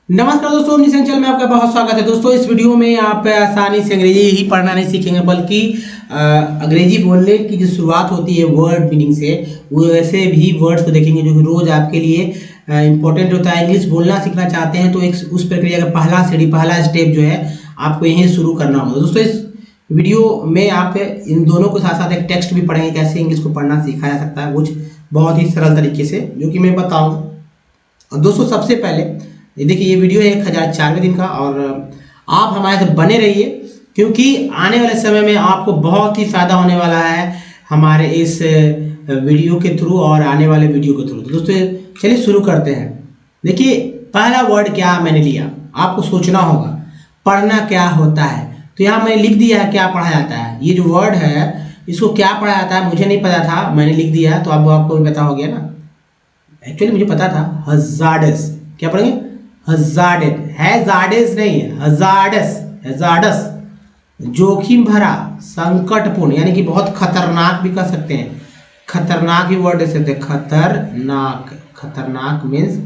नमस्कार दोस्तों, अपनी चैनल में आपका बहुत स्वागत है। दोस्तों इस वीडियो में आप आसानी से अंग्रेजी ही पढ़ना नहीं सीखेंगे, बल्कि अंग्रेजी बोलने की जो शुरुआत होती है वर्ड मीनिंग से, वो वैसे भी वर्ड्स को देखेंगे जो कि रोज आपके लिए इंपॉर्टेंट होता है। इंग्लिश बोलना सीखना चाहते हैं तो एक उस प्रक्रिया का पहला स्टेप जो है आपको यहीं शुरू करना होगा। दोस्तों इस वीडियो में आप इन दोनों के साथ साथ एक टेक्स्ट भी पढ़ेंगे, कैसे इंग्लिश को पढ़ना सीखा जा सकता है कुछ बहुत ही सरल तरीके से, जो कि मैं बताऊँगा। और दोस्तों सबसे पहले ये देखिए, ये वीडियो है 1004वें दिन का और आप हमारे साथ बने रहिए, क्योंकि आने वाले समय में आपको बहुत ही फायदा होने वाला है हमारे इस वीडियो के थ्रू और आने वाले वीडियो के थ्रू। तो दोस्तों चलिए शुरू करते हैं। देखिए पहला वर्ड क्या मैंने लिया, आपको सोचना होगा पढ़ना क्या होता है। तो यहाँ मैंने लिख दिया है क्या पढ़ा जाता है। ये जो वर्ड है इसको क्या पढ़ा जाता है मुझे नहीं पता था, मैंने लिख दिया है, तो अब आपको भी पता हो गया ना। एक्चुअली मुझे पता था हजार्डस, क्या पढ़ेंगे हजार्डेड, हैजार्डेस नहीं है, हजार्डस, हजार्डस जोखिम भरा, संकटपूर्ण, यानी कि बहुत खतरनाक भी कह सकते हैं, खतरनाक ही वर्ड दे सकते हैं, खतरनाक, खतरनाक मीन्स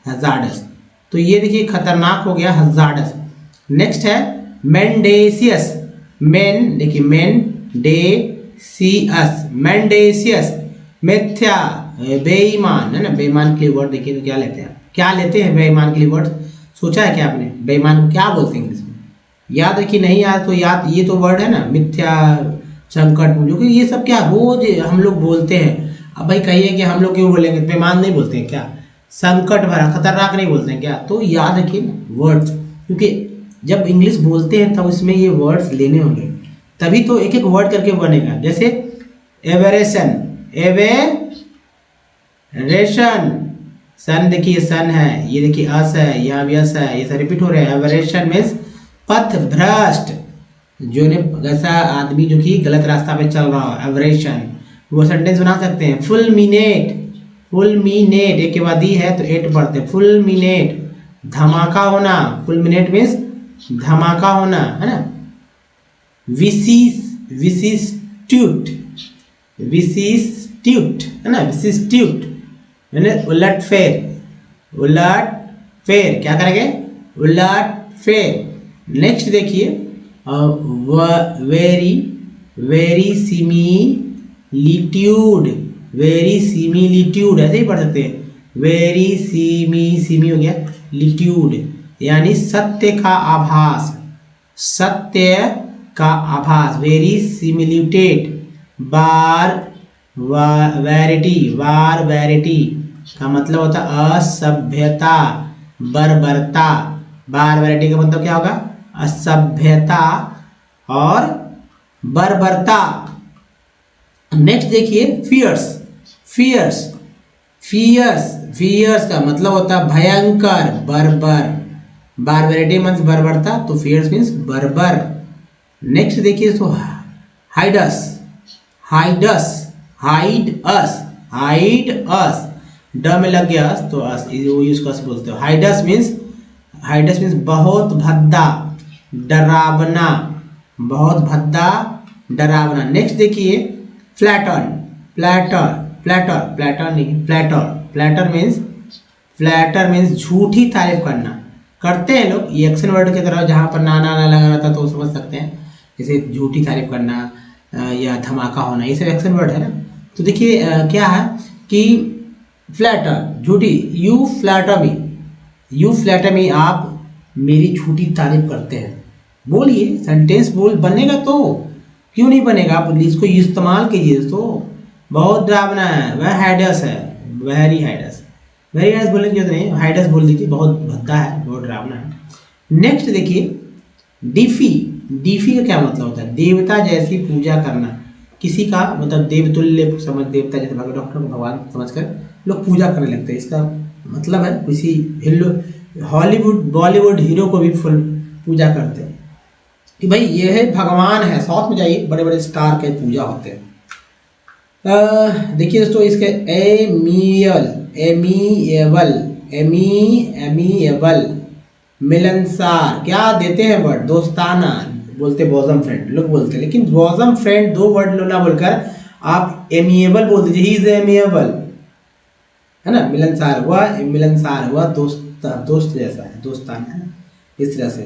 हजार्डस। तो ये देखिए खतरनाक हो गया हजार्डस। नेक्स्ट है मेंडेसियस, मेन देखिए मेंडेसियस, मेंडेसियस मिथ्या, बेईमान है ना, बेईमान के वर्ड देखिए तो क्या लेते हैं, क्या लेते हैं बेईमान के लिए वर्ड, सोचा है क्या आपने बेईमान को क्या बोलते हैं इंग्लिश में? याद है कि नहीं याद? तो याद, ये तो वर्ड है ना मिथ्या, संकट, जो कि ये सब क्या रोज हम लोग बोलते हैं। अब भाई कहिए कि हम लोग क्यों बोलेंगे, बेईमान नहीं बोलते हैं क्या, संकट भरा, खतरनाक नहीं बोलते हैं क्या? तो याद रखिए वर्ड्स, क्योंकि जब इंग्लिश बोलते हैं तब इसमें ये वर्ड्स लेने होंगे, तभी तो एक एक वर्ड करके बनेगा। जैसे एवरेशन, एवरेशन, सन देखिए सन है, ये देखिए अस है, यहाँ भी अस है, ये सब रिपीट हो रहे हैं। एवरेशन मीन्स पथ भ्रष्ट, जो ने ऐसा आदमी जो कि गलत रास्ता पे चल रहा हो, एवरेशन। वो सेंटेंस बना सकते हैं। फुलमिनेट, फुलमिनेट एक के बाद ही है तो एट पढ़ते हैं, फुलमिनेट, धमाका होना, फुलमिनेट मीन्स धमाका होना है ना। विशिष्ट्यूट, विशिष्ट्यूट है ना, विशिष्ट्यूट मैंने उलट फेर, उलट फेर, क्या करेंगे उलट फेर। नेक्स्ट देखिए very, very similitude, very similitude ऐसे ही पढ़ सकते हैं, वेरी सिमी हो गया, लिट्यूड यानी सत्य का आभास, सत्य का आभास, वेरी सिमिल्यूटेड। वैरिटी, वैरिटी का मतलब होता है असभ्यता, बर्बरता, वैरिटी का मतलब क्या होगा, असभ्यता और बर्बरता। नेक्स्ट देखिए फियर्स, फियर्स, फियर्स, फियर्स का मतलब होता है भयंकर, बर्बर, बारबरिटी मीन्स बर्बरता, तो फियर्स मीन्स बर्बर। नेक्स्ट देखिए तो हाइडस, हाइडस, हाइड अस, हाइड अस, ड में लग गया अस तो अस यूज कर बोलते हो। हाइडस मीन्स, हाइडस मीन्स बहुत भद्दा, डरावना, बहुत भद्दा, डरावना। नेक्स्ट देखिए फ्लैटन, फ्लैटर, फ्लैटर, फ्लैटर नहीं flatter, flatter means, flatter means झूठी तारीफ करना, करते हैं लोग ये एक्शन वर्ड की तरह, जहाँ पर ना ना ना लगा रहता तो समझ सकते हैं, जैसे झूठी तारीफ करना या धमाका होना, ये सब एक्शन वर्ड है ना। तो देखिए क्या है कि फ्लैटर झूठी, you flatter me, you flatter me, आप मेरी झूठी तारीफ करते हैं। बोलिए सेंटेंस बोल बनेगा तो, क्यों नहीं बनेगा, आप इसको इस्तेमाल कीजिए। तो बहुत डरावना है, वह हाइडस है, वेरी हाइडस, वेरी हाइडस बोलने की जरूरत नहीं, हाइडस बोल दीजिए, बहुत भद्दा है, बहुत डरावना है। नेक्स्ट देखिए डीफी, डीफी का क्या मतलब होता है, देवता जैसी पूजा करना, किसी का मतलब देवतुल्य समझ, देवता जैसे डॉक्टर को भगवान समझकर लोग पूजा करने लगते हैं, इसका मतलब है किसी हॉलीवुड बॉलीवुड हीरो को भी फुल पूजा करते हैं कि भाई ये है भगवान है। साउथ में जाइए बड़े बड़े स्टार के पूजा होते हैं। देखिए दोस्तों इसके एमियल, एमिएबल, एमिएबल, मिलनसार, क्या देते हैं वर्ड, दोस्ताना बोलते, बॉजम फ्रेंड लोग बोलते हैं, लेकिन बॉजम फ्रेंड दो वर्ड ना बोलकर आप एमिएबल बोल दीजिए, ही इज एमिएबल, है ना, मिलनसार हुआ, मिलनसार हुआ, दोस्त जैसा है, दोस्ताना है, इस तरह से।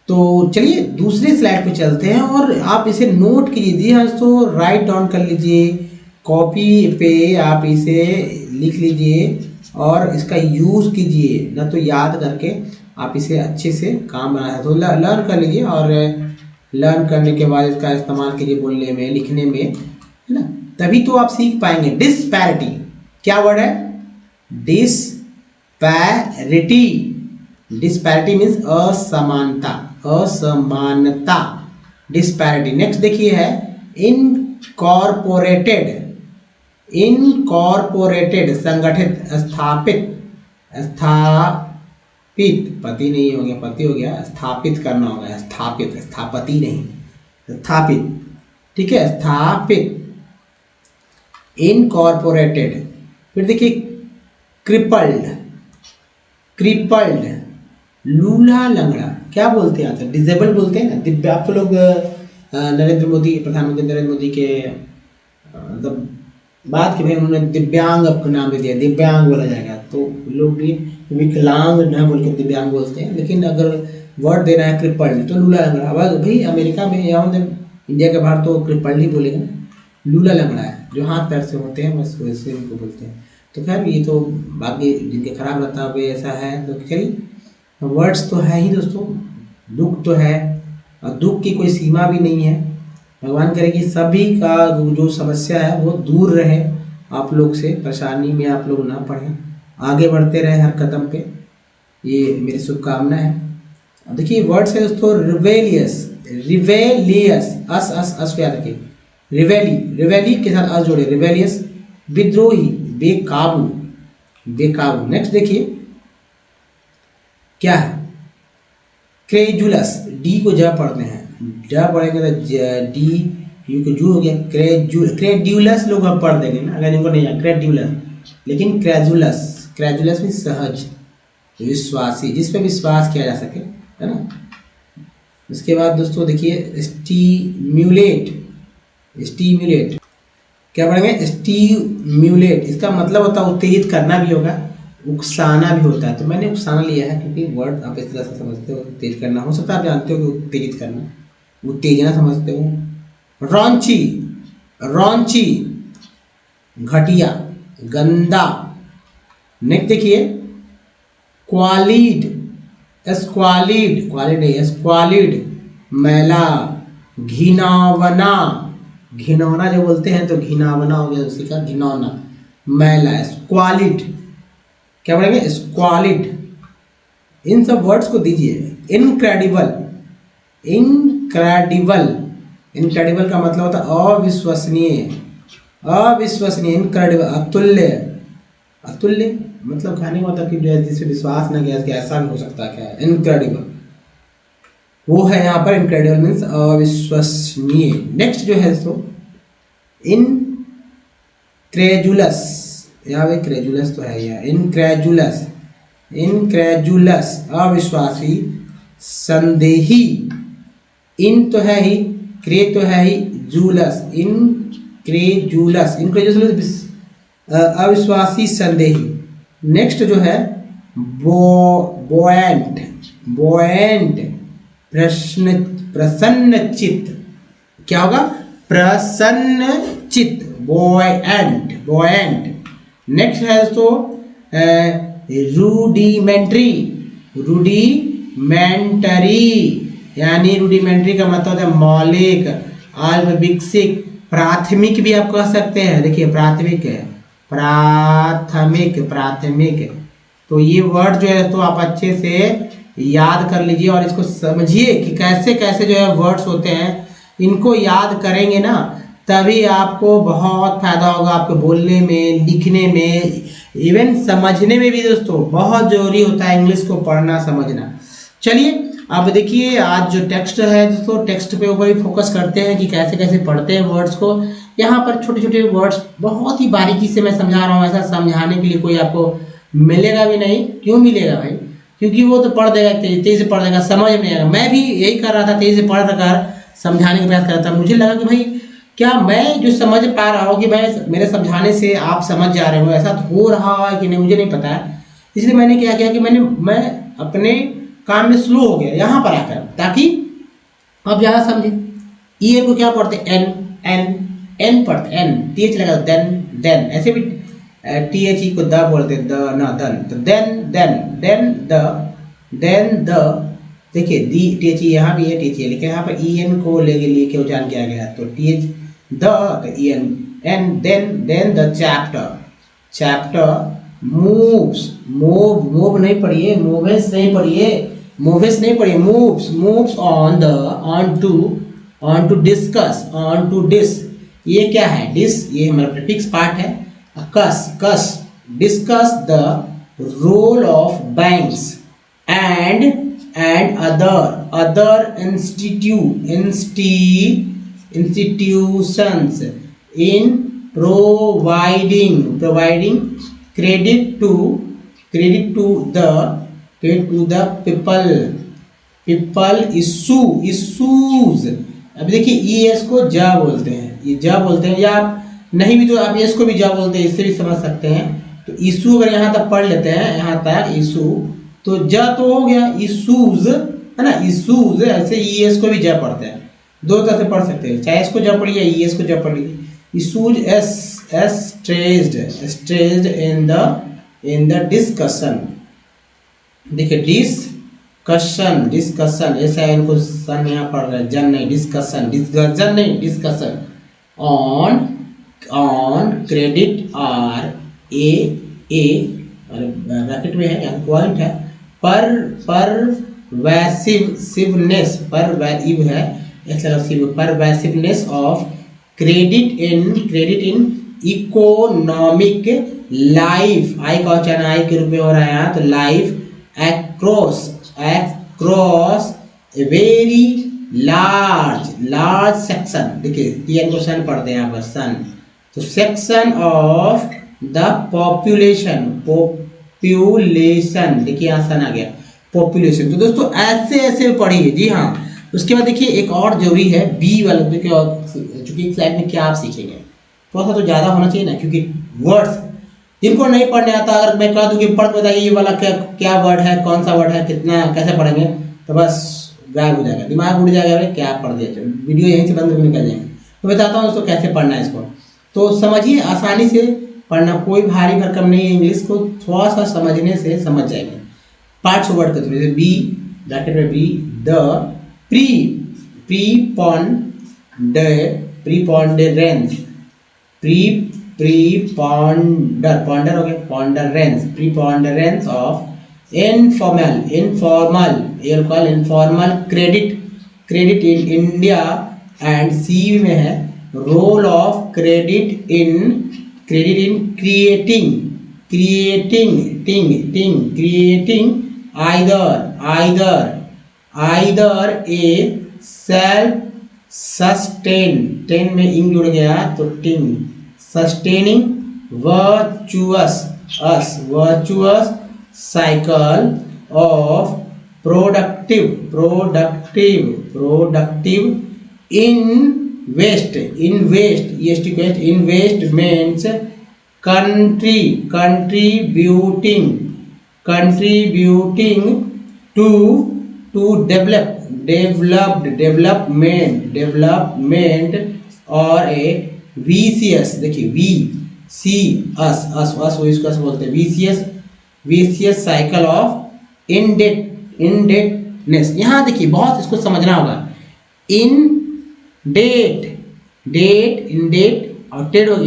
तो चलिए दूसरे स्लाइड पे चलते हैं और आप इसे नोट कीजिए। हाँ तो राइट डाउन कर लीजिए, कॉपी पे आप इसे लिख लीजिए और इसका यूज़ कीजिए, ना तो याद करके आप इसे अच्छे से काम बना है तो लर्न कर लीजिए, और लर्न करने के बाद इसका इस्तेमाल कीजिए बोलने में, लिखने में, है ना, तभी तो आप सीख पाएंगे। डिस्पैरिटी क्या वर्ड है? डिस्पैरिटी। डिस्पैरिटी मीन्स असमानता, असमानता, डिस्पैरिटी। नेक्स्ट देखिए है इनकॉर्पोरेटेड। इनकॉर्पोरेटेड संगठित, स्थापित, स्थापित, पति नहीं हो गया, पति हो गया, स्थापित करना होगा, स्थापित, स्थापति नहीं, स्थापित, ठीक है, स्थापित, इनकॉर्पोरेटेड। फिर देखिए क्रिपल्ड, क्रिपल्ड, लूला लंगड़ा, क्या बोलते हैं आप? डिजेबल बोलते हैं ना, दिव्य। आप तो लोग नरेंद्र मोदी, प्रधानमंत्री नरेंद्र मोदी के मतलब बात की भाई उन्होंने दिव्यांग आपको नाम दे दिया, दिव्यांग बोला जाएगा, तो लोग भी विकलांग न बोल के दिव्यांग बोलते हैं, लेकिन अगर वर्ड देना है क्रिपल्ड तो लूला लंगड़ा। अब भाई अमेरिका में या इंडिया के बाहर तो क्रिपल्ड ही बोलेगा, लूला लंगड़ा है, जो हाथ पैर से होते हैं बस वैसे उनको बोलते हैं। तो खैर ये तो बाकी जिनके खराब रहता है ऐसा है, तो चलिए वर्ड्स तो है ही दोस्तों, दुख तो है, और दुख की कोई सीमा भी नहीं है। भगवान करे कि सभी का जो समस्या है वो दूर रहे आप लोग से, परेशानी में आप लोग ना पड़े, आगे बढ़ते रहे हर कदम पे, ये मेरी शुभकामना है। देखिए वर्ड्स है दोस्तों रिवेलियस, रिवेलियस, अस याद रखिए, रिवेली, रिवेली के साथ अस जोड़े, रिवेलियस, विद्रोही, बेकाबू, बेकाबू। नेक्स्ट देखिए क्या है, क्रेजुलस, डी को ज पढ़ते हैं, ज पढ़ेंगे तो डी यू को जू हो गया, क्रेड्यूलस लोग अब पढ़ देंगे ना अगर इनको नहीं है, क्रेड्यूलस, लेकिन क्रेजुलस, क्रेजुलस में सहज, विश्वासी, जिस पे विश्वास किया जा सके, है ना। उसके बाद दोस्तों देखिए स्टीम्यूलेट, स्टीम्यूलेट क्या पढ़ेंगे, स्टीम्यूलेट, इसका मतलब होता है उत्तेजित करना भी होगा, उकसाना भी होता है। तो मैंने उकसाना लिया है क्योंकि वर्ड आप इस तरह से समझते हो, उत्तेजित करना हो सकता है, आप जानते हो कि उत्तेजित करना, उत्तेजना समझते हो। रॉन्ची, रॉन्ची, घटिया, गंदा। नेक्स्ट देखिए क्वालिड, स्क्वालिड, क्वालिड नहीं, स्क्वालिड, मैला, घिनौना, घिनौना जो बोलते हैं तो घिनौना हो गया उसी का, घिनौना, मैला, स्क्वालिड, क्या पढ़ेंगे, स्क्वालिड। इन सब वर्ड्स को दीजिए। इनक्रेडिबल, इनक्रेडिबल, इनक्रेडिबल का मतलब होता है अविश्वसनीय, अविश्वसनीय, इनक्रेडिबल, अतुल्य, अतुल्य मतलब कहने का मतलब कि जिसे विश्वास न किया कि ऐसा भी हो सकता है, क्या है इनक्रेडिबल, वो है यहाँ पर। इनक्रेडिबल मीन्स अविश्वसनीय। नेक्स्ट जो है सो इनक्रेजुलस, यहाँ पे क्रेजुलस तो है यार, इनक्रेजुलस, इनक्रेजुलस अविश्वासी, संदेही, इन तो है ही, क्रे तो है ही, जूलस, इनक्रेजुलस, इनक्रेजुलस अविश्वासी, संदेही। नेक्स्ट जो है बोएंट, बोएंट, प्रसन्नचित्त, क्या होगा, प्रसन्नचित्त, बोएंट, बोएंट। नेक्स्ट है दोस्तों रूडिमेंट्री, रूडिमेंटरी, यानी रूडिमेंट्री का मतलब है मौलिक, अल्प विकसित, प्राथमिक भी आप कह सकते हैं। देखिए प्राथमिक है, प्राथमिक, प्राथमिक। तो ये वर्ड जो है तो आप अच्छे से याद कर लीजिए और इसको समझिए कि कैसे कैसे जो है वर्ड्स होते हैं, इनको याद करेंगे ना तभी आपको बहुत फायदा होगा, आपको बोलने में, लिखने में, इवन समझने में भी दोस्तों बहुत जरूरी होता है इंग्लिश को पढ़ना समझना। चलिए अब देखिए आज जो टेक्स्ट है दोस्तों, टेक्स्ट पे ऊपर ही फोकस करते हैं कि कैसे कैसे पढ़ते हैं वर्ड्स को। यहाँ पर छोटे छोटे वर्ड्स बहुत ही बारीकी से मैं समझा रहा हूँ, ऐसा समझाने के लिए कोई आपको मिलेगा भी नहीं। क्यों मिलेगा भाई? क्योंकि वो तो पढ़ देगा, तेजी से पढ़ देगा, समझ में आएगा। मैं भी यही कर रहा था, तेजी से पढ़ कर समझाने का प्रयास कर रहा था। मुझे लगा कि भाई क्या मैं जो समझ पा रहा हूँ कि मैं मेरे समझाने से आप समझ जा रहे हो, ऐसा हो रहा है कि नहीं मुझे नहीं पता है। इसलिए मैंने क्या किया कि मैं अपने काम में स्लो हो गया यहाँ पर आकर, ताकि आप ज़्यादा समझे। ई एन को क्या पढ़ते एन, एन एन पढ़ते, एन टी एच लगा देन, देन ऐसे भी टी एच ई को द बोलते द ना दन, तो then then then the, then the. देखिए दी टी एच ई यहाँ भी है, टी एच ई लेकिन यहाँ पर ई एन को लेके उच्चारण किया गया, तो टी एच द, तो E N N, then the chapter, chapter moves, move नहीं पढ़िए, मूवेस नहीं पढ़िए, मूवेस नहीं पढ़िए, moves on the, on to discuss, on to dis, ये क्या है डिस, ये हमारा प्रीफिक्स पार्ट है। कस discuss the role of banks and other institutions in providing credit to the people issues। अब देखिए ई एस को जा बोलते हैं, ये जा बोलते हैं, या आप नहीं भी तो आप एस को भी जा बोलते हैं, इससे भी समझ सकते हैं। तो इशू अगर यहाँ तक पढ़ लेते हैं, यहाँ तक इशू, तो जा तो हो गया, इशूज है ना, इशूज। ऐसे ई एस को भी जा पढ़ते हैं, दो तरह से पढ़ सकते हैं, चाहे इसको जा पढ़िए ई एस को जा पढ़िए। Issues S stressed in the discussion. देखिए डिस्कशन ऐसा है, इनको सन यहाँ पढ़ रहे हैं, जन नहीं, discussion on credit are A bracket में है, यहाँ पॉइंट है, pervasiveness of credit in economic life. I का उच्चारण आई के रूप में हो रहा है यहाँ, तो life across a very large section। देखिए तीन क्वेश्चन पढ़ते हैं यहाँ पर सन, तो सेक्शन ऑफ द पॉपुलेशन, देखिए यहाँ सन आ गया, पॉपुलेशन। तो दोस्तों ऐसे पढ़िए जी हाँ। उसके बाद देखिए एक और जरूरी है बी वाला, चूंकि स्लाइड में क्या आप सीखेंगे थोड़ा सा तो ज्यादा होना चाहिए ना, क्योंकि वर्ड्स जिनको नहीं पढ़ने आता, अगर मैं कह दूं कि पढ़ बताइए ये वाला क्या वर्ड है, कौन सा वर्ड है, कितना कैसे पढ़ेंगे, तो बस गायब हो जाएगा, दिमाग उड़ जाएगा, अरे क्या पढ़ दिया, वीडियो यहीं से बंद निकल जाएंगे। तो बताता हूँ उसको कैसे पढ़ना है इसको, तो समझिए आसानी से पढ़ना, कोई भारी भरकम नहीं है, इंग्लिश को थोड़ा सा समझने से समझ जाएंगे। पार्ट्स वर्ड के थ्रू, बी ब्रैकेट में B, the preponderance of informal credit in India, and C में है role of credit in creating either a self sustain में इंग जुड़ गया तो टिंग, sustaining virtuous cycle of productive investments contributing to development or a vicious, देखिए vicious cycle of indebtedness। यहाँ देखिए बहुत इसको समझना होगा, और टेड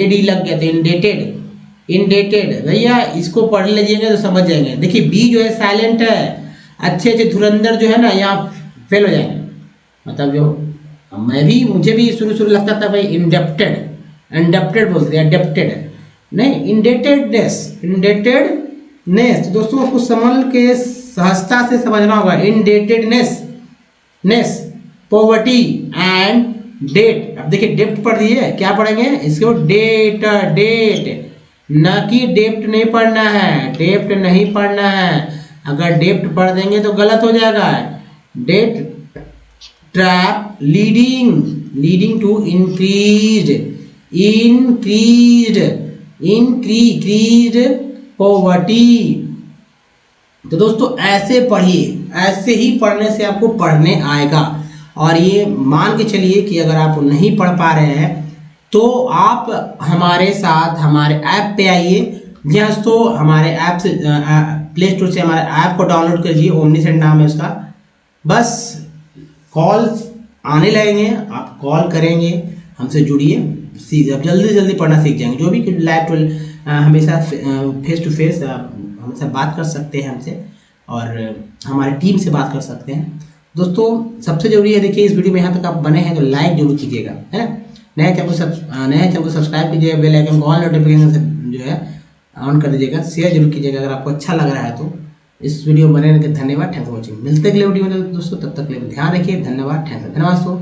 एडी लग गया तो इंडेटेड भैया, इसको पढ़ लीजिएगा तो समझ जाएंगे। देखिए बी जो है साइलेंट है, अच्छे धुरंधर जो है ना यहाँ फेल हो जाएंगे, मतलब जो मुझे भी शुरू लगता था भाई इंडेप्टेड बोलते हैं, इंडेप्टेड नहीं, इंडेटेडनेस। तो दोस्तों आपको संभल के सहजता से समझना होगा, इंडेटेडनेस पॉवर्टी एंड डेट। अब देखिए डेप्ट पढ़ दिए, क्या पढ़ेंगे इसको, डेट, न कि डेप्ट नहीं पढ़ना है, डेप्ट नहीं पढ़ना है, अगर डेप्ट पढ़ देंगे तो गलत हो जाएगा। Debt trap leading leading to increased poverty. तो दोस्तों ऐसे पढ़िए, ऐसे ही पढ़ने से आपको पढ़ने आएगा। और ये मान के चलिए कि अगर आप नहीं पढ़ पा रहे हैं तो आप हमारे साथ हमारे ऐप पे आइए। जी दोस्तों, हमारे ऐप से प्ले स्टोर से हमारे ऐप को डाउनलोड कीजिए, ओमनीसेंट नाम है उसका। बस कॉल आने लगेंगे, आप कॉल करेंगे, हमसे जुड़िए, अब जल्दी से जल्दी पढ़ना सीख जाएंगे। जो भी लाइव हमेशा फेस टू फेस हमसे बात कर सकते हैं हमसे, और हमारी टीम से बात कर सकते हैं। दोस्तों सबसे जरूरी है, देखिए इस वीडियो में यहाँ तक आप बने हैं तो लाइक जरूर कीजिएगा, है ना। नए चैनल को सब्सक्राइब कीजिएगा, बेल आइकन को ऑल नोटिफिकेशन से जो है ऑन कर दीजिएगा, शेयर जरूर कीजिएगा अगर आपको अच्छा लग रहा है तो। इस वीडियो में बने रहने के धन्यवाद, थैंक फॉर वॉचिंग। मिलते अगले वीडियो में दोस्तों, तब तक के लिए ध्यान रखिए, धन्यवाद, थैंक यू, धन्यवाद दोस्तों।